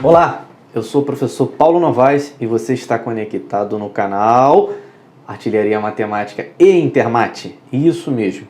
Olá, eu sou o professor Paulo Novaes e você está conectado no canal Artilharia Matemática e Intermate. Isso mesmo,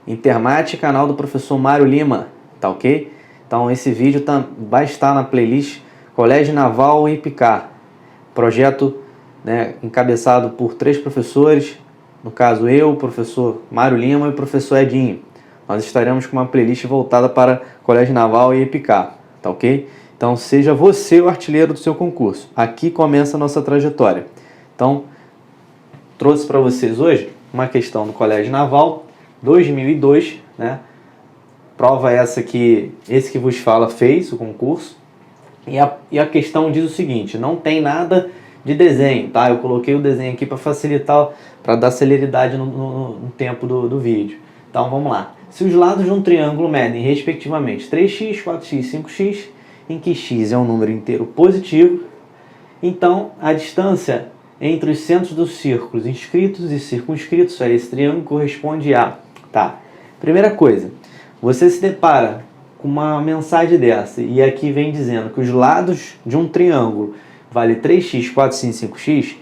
Intermate, canal do professor Mário Lima, tá ok? Então esse vídeo vai estar na playlist Colégio Naval IPCAR, projeto encabeçado por 3 professores, no caso eu, o professor Mário Lima e o professor Edinho. Nós estaremos com uma playlist voltada para Colégio Naval e IPCAR, tá ok? Então seja você o artilheiro do seu concurso. Aqui começa a nossa trajetória. Então, trouxe para vocês hoje uma questão do Colégio Naval 2002, né? Prova essa que esse que vos fala fez o concurso. E a questão diz o seguinte: não tem nada de desenho, tá? Eu coloquei o desenho aqui para facilitar, para dar celeridade no tempo do vídeo. Então vamos lá. Se os lados de um triângulo medem respectivamente 3x, 4x, 5x, em que x é um número inteiro positivo, então a distância entre os centros dos círculos inscritos e circunscritos a esse triângulo corresponde a... Tá, primeira coisa, você se depara com uma mensagem dessa e aqui vem dizendo que os lados de um triângulo vale 3x, 4x, 5x,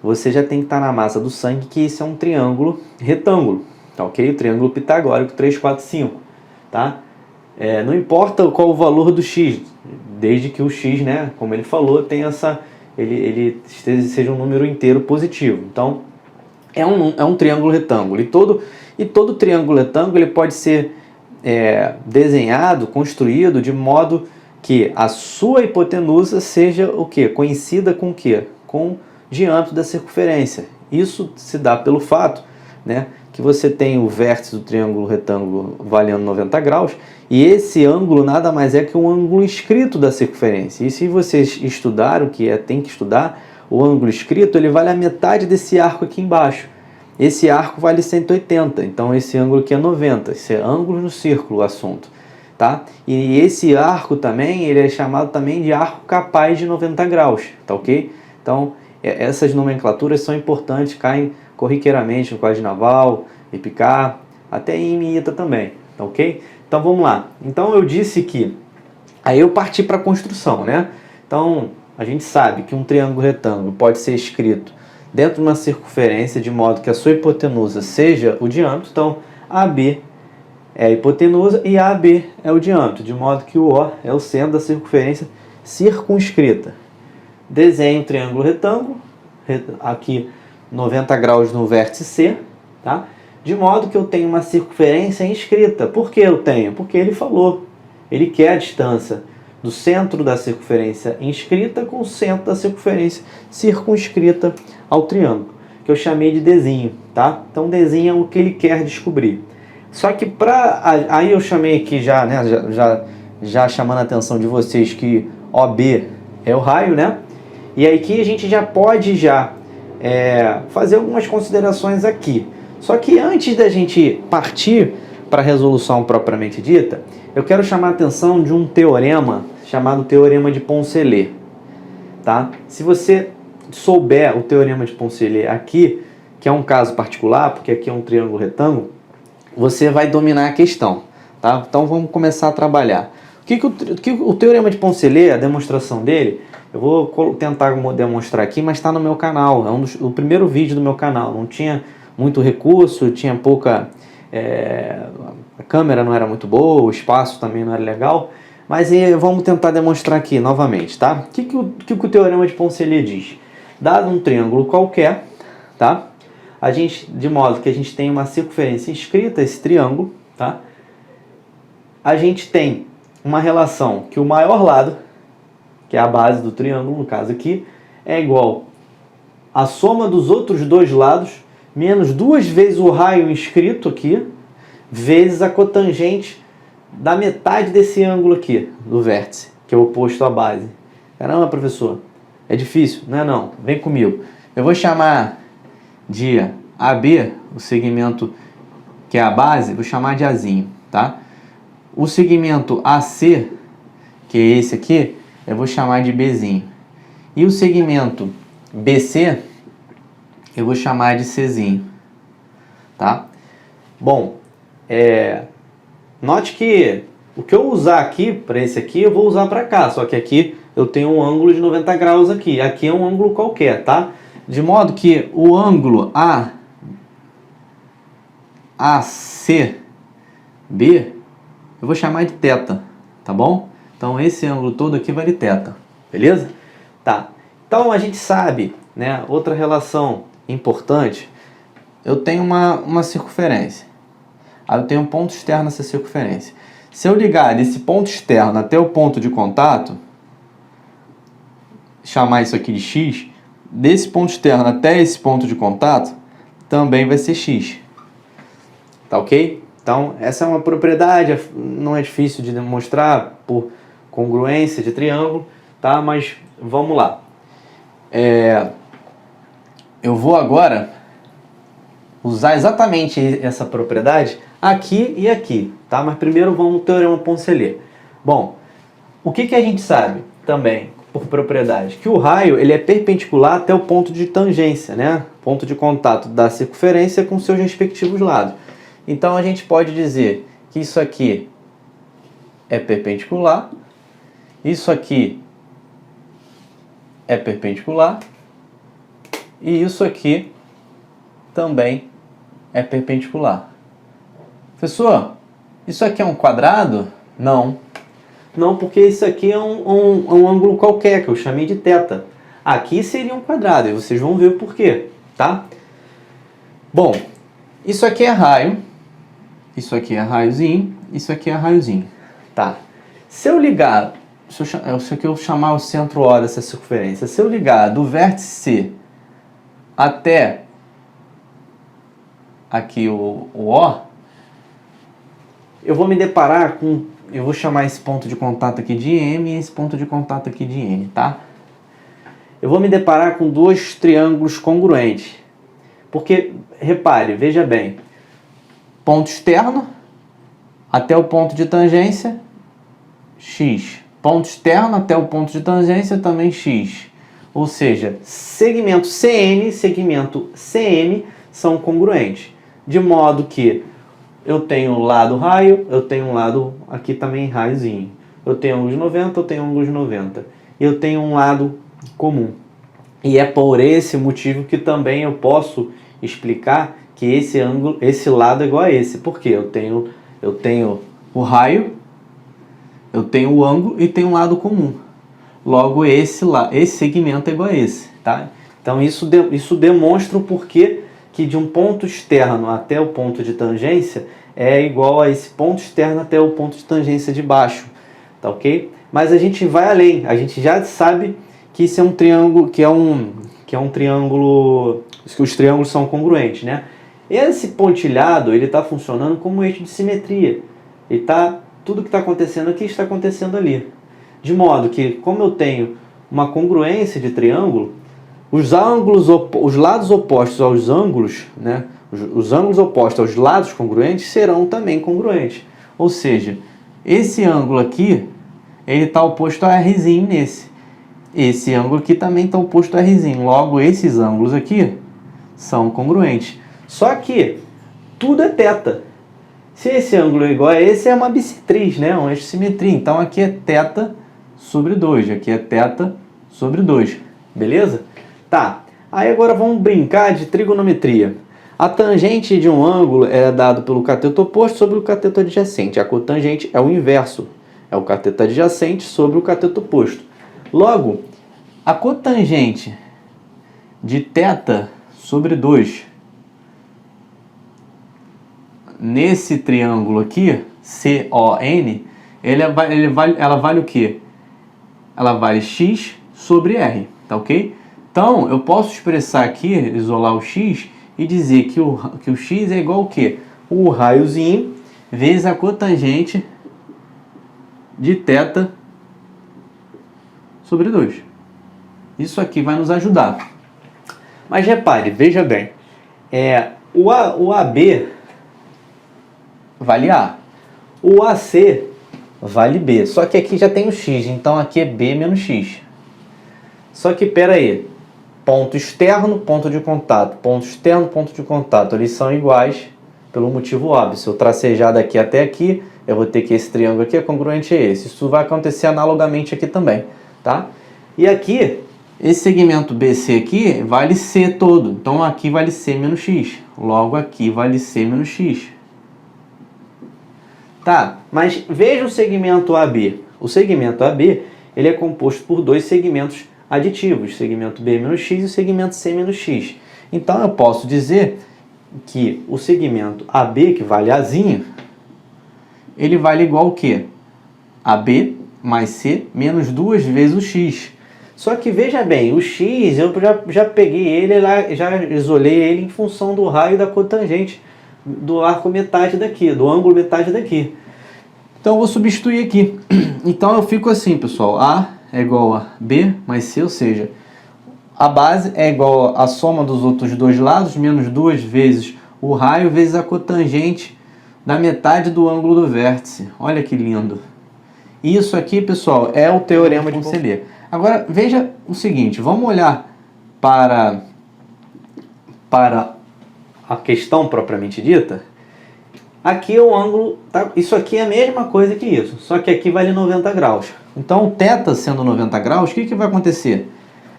você já tem que estar na massa do sangue que esse é um triângulo retângulo, tá ok? O triângulo pitagórico 3, 4, 5, tá? Não importa qual o valor do x, desde que o x, né, como ele falou, tenha ele seja um número inteiro positivo. Então, é um triângulo retângulo. E todo triângulo retângulo ele pode ser desenhado, construído de modo que a sua hipotenusa seja o quê? Conhecida com o quê? Com o diâmetro da circunferência. Isso se dá pelo fato, né, que você tem o vértice do triângulo retângulo valendo 90 graus, e esse ângulo nada mais é que um ângulo inscrito da circunferência. E se vocês estudaram, tem que estudar, o ângulo inscrito ele vale a metade desse arco aqui embaixo. Esse arco vale 180, então esse ângulo aqui é 90, esse é ângulo no círculo, o assunto. Tá? E esse arco também, ele é chamado também de arco capaz de 90 graus, tá ok? Então, essas nomenclaturas são importantes, caem corriqueiramente no Colégio Naval, IPCAR, até em IMITA também, tá ok? Então vamos lá. Então eu disse que, aí eu parti para a construção, né? Então a gente sabe que um triângulo retângulo pode ser escrito dentro de uma circunferência de modo que a sua hipotenusa seja o diâmetro, então AB é a hipotenusa e AB é o diâmetro, de modo que o O é o centro da circunferência circunscrita. Desenho um triângulo retângulo, aqui 90 graus no vértice C, tá? De modo que eu tenho uma circunferência inscrita. Por que eu tenho? Porque ele falou. Ele quer a distância do centro da circunferência inscrita com o centro da circunferência circunscrita ao triângulo, que eu chamei de desenho, tá? Então desenho é o que ele quer descobrir. Só que aí eu chamei aqui já, né, já chamando a atenção de vocês que OB é o raio, né? E aí que a gente já pode fazer algumas considerações aqui. Só que antes da gente partir para a resolução propriamente dita, eu quero chamar a atenção de um teorema chamado Teorema de Poncelet. Tá? Se você souber o Teorema de Poncelet aqui, que é um caso particular, porque aqui é um triângulo retângulo, você vai dominar a questão. Tá? Então vamos começar a trabalhar. O Teorema de Poncelet, a demonstração dele, eu vou tentar demonstrar aqui, mas está no meu canal. É o primeiro vídeo do meu canal. Não tinha muito recurso, tinha pouca... a câmera não era muito boa, o espaço também não era legal. Mas vamos tentar demonstrar aqui novamente, tá? O que o Teorema de Poncelet diz? Dado um triângulo qualquer, tá? De modo que a gente tem uma circunferência inscrita, esse triângulo, tá? A gente tem uma relação que o maior lado, que é a base do triângulo, no caso aqui, é igual à soma dos outros dois lados, menos 2 vezes o raio inscrito aqui, vezes a cotangente da metade desse ângulo aqui, do vértice, que é o oposto à base. Caramba, professor, é difícil? Não é não, vem comigo. Eu vou chamar de AB, o segmento que é a base, vou chamar de Azinho, tá? O segmento AC, que é esse aqui, eu vou chamar de Bzinho. E o segmento BC, eu vou chamar de Czinho, tá? Bom, note que o que eu usar aqui para esse aqui, eu vou usar para cá, só que aqui eu tenho um ângulo de 90 graus aqui. Aqui é um ângulo qualquer, tá? De modo que o ângulo ACB, eu vou chamar de θ, tá bom? Então esse ângulo todo aqui vale θ, beleza? Tá. Então a gente sabe, né, outra relação importante, eu tenho uma circunferência. Aí eu tenho um ponto externo nessa circunferência. Se eu ligar desse ponto externo até o ponto de contato, chamar isso aqui de x, desse ponto externo até esse ponto de contato, também vai ser x. Tá ok? Então, essa é uma propriedade, não é difícil de demonstrar por congruência de triângulo, tá? Mas vamos lá. Eu vou agora usar exatamente essa propriedade aqui e aqui, tá? Mas primeiro vamos ao Teorema Poncelet. Bom, o que a gente sabe também, por propriedade? Que o raio ele é perpendicular até o ponto de tangência, né? Ponto de contato da circunferência com seus respectivos lados. Então a gente pode dizer que isso aqui é perpendicular, isso aqui é perpendicular e isso aqui também é perpendicular. Professor, isso aqui é um quadrado? Não. Não, porque isso aqui é um ângulo qualquer, que eu chamei de θ. Aqui seria um quadrado, e vocês vão ver o porquê, tá? Bom, isso aqui é raio, isso aqui é raiozinho, isso aqui é raiozinho, tá? Se eu ligar, isso aqui eu vou chamar o centro O dessa circunferência. Se eu ligar do vértice C até aqui o O, eu vou me deparar com, eu vou chamar esse ponto de contato aqui de M e esse ponto de contato aqui de N, tá? Eu vou me deparar com dois triângulos congruentes. Porque, repare, veja bem, ponto externo até o ponto de tangência, x. Ponto externo até o ponto de tangência, também x. Ou seja, segmento CN e segmento CM são congruentes. De modo que eu tenho um lado raio, eu tenho um lado aqui também raiozinho. Eu tenho ângulo de 90, eu tenho ângulo de 90. Eu tenho um lado comum. E é por esse motivo que também eu posso explicar que esse ângulo, esse lado é igual a esse. Por quê? Eu tenho o raio, eu tenho o ângulo e tenho um lado comum. Logo, esse segmento é igual a esse, tá? Então, isso demonstra o porquê que de um ponto externo até o ponto de tangência é igual a esse ponto externo até o ponto de tangência de baixo, tá ok? Mas a gente vai além, a gente já sabe que isso é um triângulo, que é um triângulo, que os triângulos são congruentes, né? Esse pontilhado, ele está funcionando como um eixo de simetria. Tudo que está acontecendo aqui está acontecendo ali. De modo que, como eu tenho uma congruência de triângulo, os lados opostos aos ângulos, né? Os ângulos opostos aos lados congruentes serão também congruentes. Ou seja, esse ângulo aqui, ele está oposto a Rzinho nesse. Esse ângulo aqui também está oposto a Rzinho. Logo, esses ângulos aqui são congruentes. Só que tudo é θ. Se esse ângulo é igual a esse, é uma bissetriz, né? Um eixo de simetria. Então, aqui é θ sobre 2. Aqui é θ sobre 2. Beleza? Tá. Aí agora vamos brincar de trigonometria. A tangente de um ângulo é dado pelo cateto oposto sobre o cateto adjacente. A cotangente é o inverso. É o cateto adjacente sobre o cateto oposto. Logo, a cotangente de θ sobre 2 nesse triângulo aqui, CON, ela vale o quê? Ela vale x sobre r, tá ok? Então, eu posso expressar aqui, isolar o x e dizer que o x é igual ao quê? O raiozinho vezes a cotangente de θ sobre 2. Isso aqui vai nos ajudar. Mas repare, veja bem, o AB vale A, o AC vale B, só que aqui já tem o x, então aqui é B menos x. Só que, pera aí, ponto externo, ponto de contato, ponto externo, ponto de contato, eles são iguais pelo motivo óbvio. Se eu tracejar daqui até aqui, eu vou ter que esse triângulo aqui é congruente a esse. Isso vai acontecer analogamente aqui também. tá? E aqui, esse segmento BC aqui vale C todo, então aqui vale C menos X, logo aqui vale C menos X. Tá, mas veja o segmento AB. O segmento AB, ele é composto por dois segmentos aditivos, segmento B menos X e o segmento C menos X. Então eu posso dizer que o segmento AB, que vale Azinho, ele vale igual ao quê? AB mais C menos 2 vezes o X. Só que veja bem, o X eu já peguei ele lá, já isolei ele em função do raio da cotangente do arco metade daqui, do ângulo metade daqui. Então eu vou substituir aqui. Então eu fico assim, pessoal, A é igual a B mais C, ou seja, a base é igual à soma dos outros dois lados, menos 2 vezes o raio vezes a cotangente da metade do ângulo do vértice. Olha que lindo. Isso aqui, pessoal, é o teorema de Poncelet. Agora, veja o seguinte, vamos olhar para a questão propriamente dita. Aqui é o ângulo, tá? Isso aqui é a mesma coisa que isso, só que aqui vale 90 graus. Então, o θ sendo 90 graus, o que vai acontecer?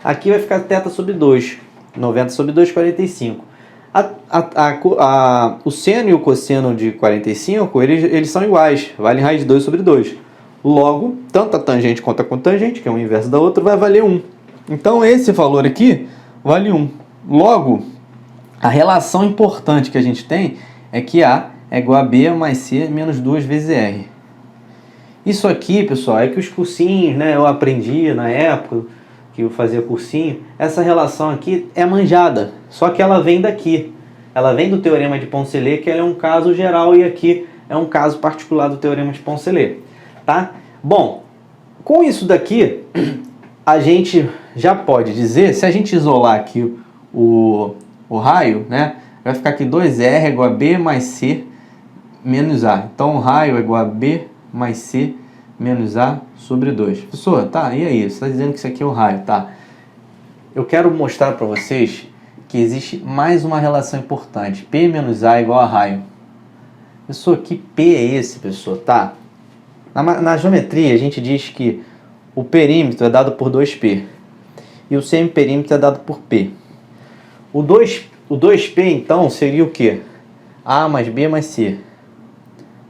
Aqui vai ficar θ sobre 2, 90 sobre 2, 45. O seno e o cosseno de 45, eles são iguais, valem raiz de 2 sobre 2. Logo, tanto a tangente quanto a cotangente, que é o inverso da outra, vai valer 1. Então, esse valor aqui vale 1. Logo, a relação importante que a gente tem é que A é igual a B mais C menos 2 vezes R. Isso aqui, pessoal, é que os cursinhos, né, eu aprendi na época que eu fazia cursinho, essa relação aqui é manjada, só que ela vem daqui. Ela vem do teorema de Poncelet, que é um caso geral, e aqui é um caso particular do teorema de Poncelet. Tá? Bom, com isso daqui, a gente já pode dizer, se a gente isolar aqui o raio, né, vai ficar aqui 2R igual a B mais C menos A. Então, o raio é igual a B mais C menos A sobre 2. Professor, tá, e aí? Você está dizendo que isso aqui é o raio, tá? Eu quero mostrar para vocês que existe mais uma relação importante. P menos A igual a raio. Professor, que P é esse, professor? Tá? Na geometria, a gente diz que o perímetro é dado por 2P e o semiperímetro é dado por P. O 2P, então, seria o quê? A mais B mais C.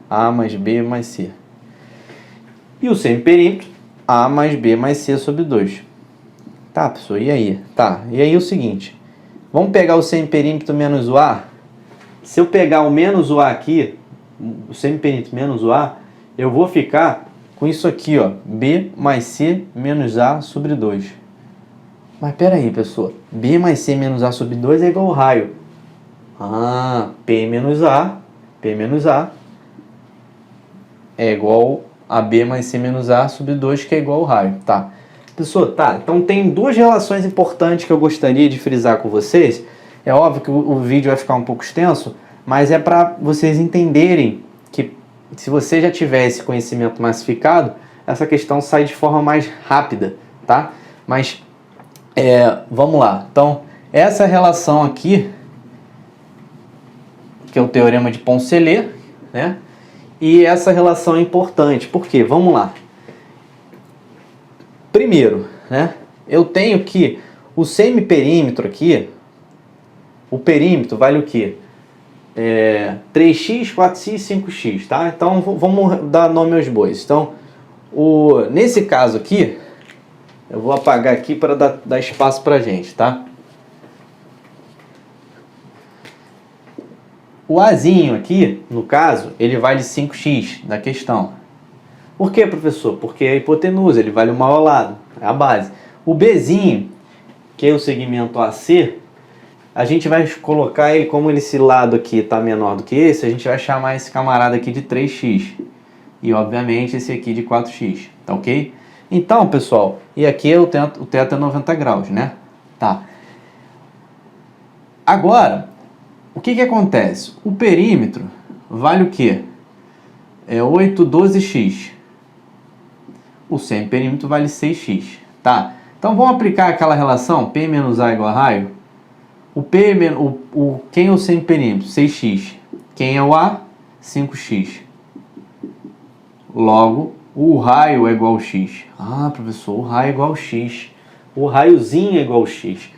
A mais B mais C. E o semiperímetro, A mais B mais C sobre 2. Tá, pessoal, e aí? Tá, e aí é o seguinte. Vamos pegar o semiperímetro menos o A. Se eu pegar o menos o A aqui, o semiperímetro menos o A, eu vou ficar com isso aqui, ó, B mais C menos A sobre 2. Mas pera aí, pessoal, B mais C menos A sobre 2 é igual ao raio. Ah, P menos A é igual a B mais C menos A sobre 2, que é igual ao raio, tá? Pessoal, tá, então tem duas relações importantes que eu gostaria de frisar com vocês. É óbvio que o vídeo vai ficar um pouco extenso, mas é para vocês entenderem que se você já tiver esse conhecimento massificado, essa questão sai de forma mais rápida, tá? Mas, vamos lá. Então, essa relação aqui, que é o teorema de Poncelet, né? E essa relação é importante, por quê? Vamos lá. Primeiro, né? Eu tenho que o semiperímetro aqui, o perímetro vale o quê? 3x, 4x, 5x, tá? Então, vamos dar nome aos bois. Então, nesse caso aqui, eu vou apagar aqui para dar espaço para a gente, tá? O Azinho aqui, no caso, ele vale 5x da questão. Por quê, professor? Porque é a hipotenusa, ele vale o maior lado, é a base. O Bzinho, que é o segmento AC, a gente vai colocar ele, como esse lado aqui está menor do que esse, a gente vai chamar esse camarada aqui de 3x. E, obviamente, esse aqui de 4x, tá ok? Então, pessoal, e aqui o θ é 90 graus, né? Tá. Agora, o que acontece? O perímetro vale o quê? É 8, 12x. O semiperímetro vale 6x, tá? Então, vamos aplicar aquela relação P menos A igual a raio? Quem é o semiperímetro? 6x. Quem é o A? 5x. Logo, O raio é igual a x. Ah, professor, o raio é igual a x. O raiozinho é igual a x.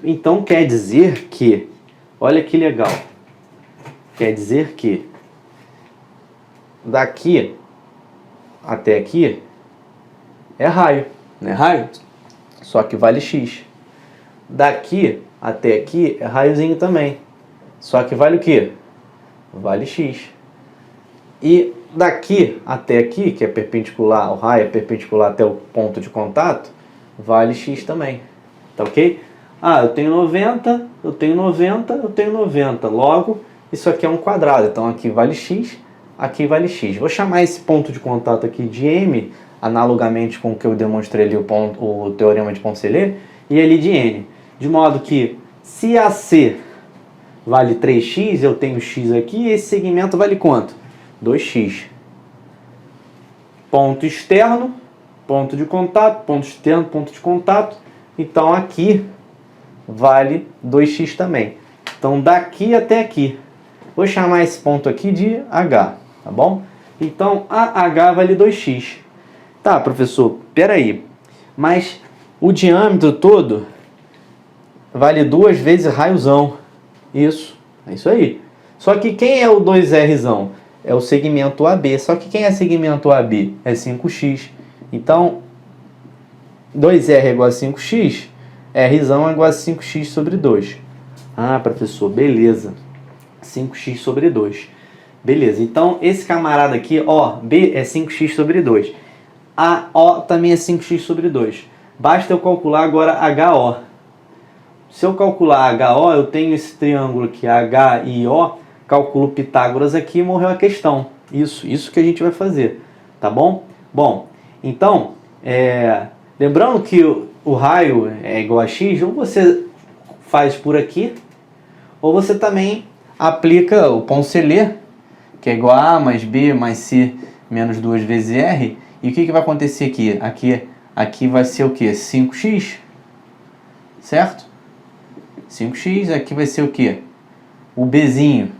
Então quer dizer que, olha que legal, quer dizer que daqui até aqui é raio, não é raio? Só que vale x. Daqui até aqui é raiozinho também, só que vale o quê? Vale x. E daqui até aqui, que é perpendicular, o raio é perpendicular até o ponto de contato, vale x também, tá ok? Ah, eu tenho 90, eu tenho 90, eu tenho 90, logo isso aqui é um quadrado, então aqui vale x, aqui vale x. Vou chamar esse ponto de contato aqui de M, analogamente com o que eu demonstrei ali o teorema de Poncelet, e ali de N. De modo que, se AC vale 3x, eu tenho x aqui, e esse segmento vale quanto? 2x. Ponto externo, ponto de contato, ponto externo, ponto de contato. Então aqui vale 2x também. Então daqui até aqui. Vou chamar esse ponto aqui de H, tá bom? Então AH vale 2x. Tá, professor, peraí. Mas o diâmetro todo vale 2 vezes raiozão. Isso, é isso aí. Só que quem é o 2Rzão? É o segmento AB. Só que quem é segmento AB? É 5x. Então, 2R é igual a 5x, Rzão é igual a 5x sobre 2. Ah, professor, beleza. 5x sobre 2. Beleza, então esse camarada aqui, B é 5x sobre 2. AO também é 5x sobre 2. Basta eu calcular agora HO. Se eu calcular HO, eu tenho esse triângulo aqui, H e O, calculo Pitágoras aqui e morreu a questão. Isso que a gente vai fazer, tá bom? Bom, então, lembrando que o raio é igual a x, ou você faz por aqui, ou você também aplica o Poncelet, que é igual a A mais B mais C menos 2 vezes R. E o que vai acontecer aqui? Aqui vai ser o quê? 5x, certo? 5x, aqui vai ser o quê? O Bzinho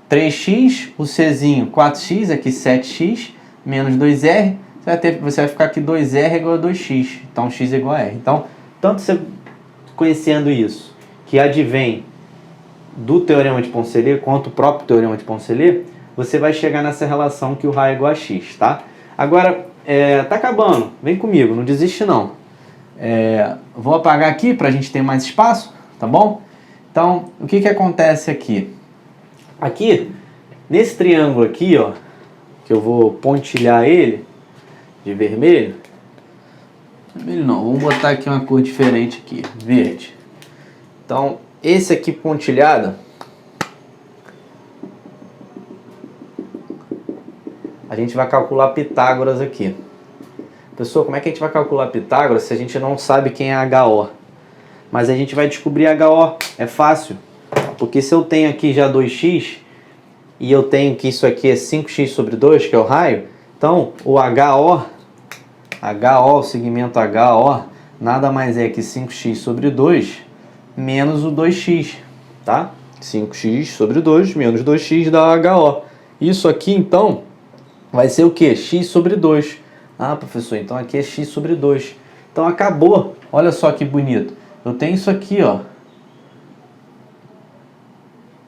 3x, o Czinho 4x, aqui 7x, menos 2r, você vai ficar aqui 2r é igual a 2x, então x é igual a r. Então, tanto você conhecendo isso, que advém do teorema de Poncelet, quanto o próprio teorema de Poncelet, você vai chegar nessa relação que o raio é igual a x, tá? Agora, tá acabando, vem comigo, não desiste não. Vou apagar aqui para a gente ter mais espaço, tá bom? Então, o que acontece aqui? Aqui, nesse triângulo aqui, ó, que eu vou pontilhar ele de vermelho. Vermelho não, vamos botar aqui uma cor diferente aqui, verde. Então, esse aqui pontilhado, a gente vai calcular Pitágoras aqui. Pessoal, como é que a gente vai calcular Pitágoras se a gente não sabe quem é HO? Mas a gente vai descobrir HO, é fácil. Porque se eu tenho aqui já 2x, e eu tenho que isso aqui é 5x sobre 2, que é o raio, então o HO, o segmento HO, nada mais é que 5x sobre 2 menos o 2x, tá? 5x sobre 2 menos 2x dá HO. Isso aqui, então, vai ser o quê? X sobre 2. Ah, professor, então aqui é x sobre 2. Então acabou. Olha só que bonito. Eu tenho isso aqui, ó.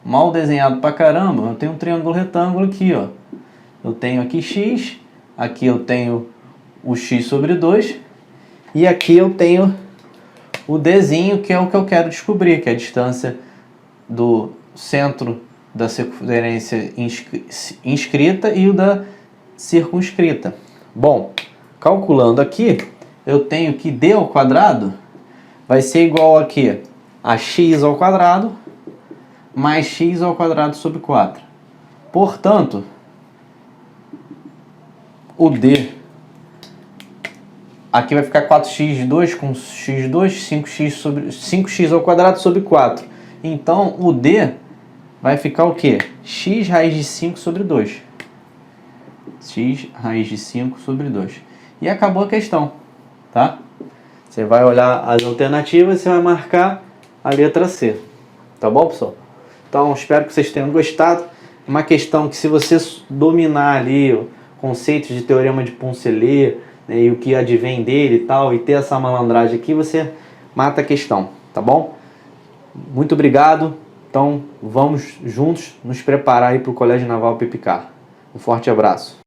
Mal desenhado pra caramba. Eu tenho um triângulo retângulo aqui, ó. Eu tenho aqui x. Aqui eu tenho o x sobre 2. E aqui eu tenho o Dzinho, que é o que eu quero descobrir, que é a distância do centro da circunferência inscrita e o da circunscrita. Bom, calculando aqui, eu tenho que d ao quadrado vai ser igual a quê? A x ao quadrado mais x ao quadrado sobre 4. Portanto, o d aqui vai ficar 4x2 com x2, 5x ao quadrado sobre 4. Então, o d vai ficar o quê? X raiz de 5 sobre 2. X raiz de 5 sobre 2. E acabou a questão, tá? Você vai olhar as alternativas e você vai marcar a letra C. Tá bom, pessoal? Então, espero que vocês tenham gostado. Uma questão que, se você dominar ali conceitos de teorema de Poncelet, né, e o que advém dele e tal, e ter essa malandragem aqui, você mata a questão, tá bom? Muito obrigado. Então, vamos juntos nos preparar aí para o Colégio Naval Pepicar. Um forte abraço.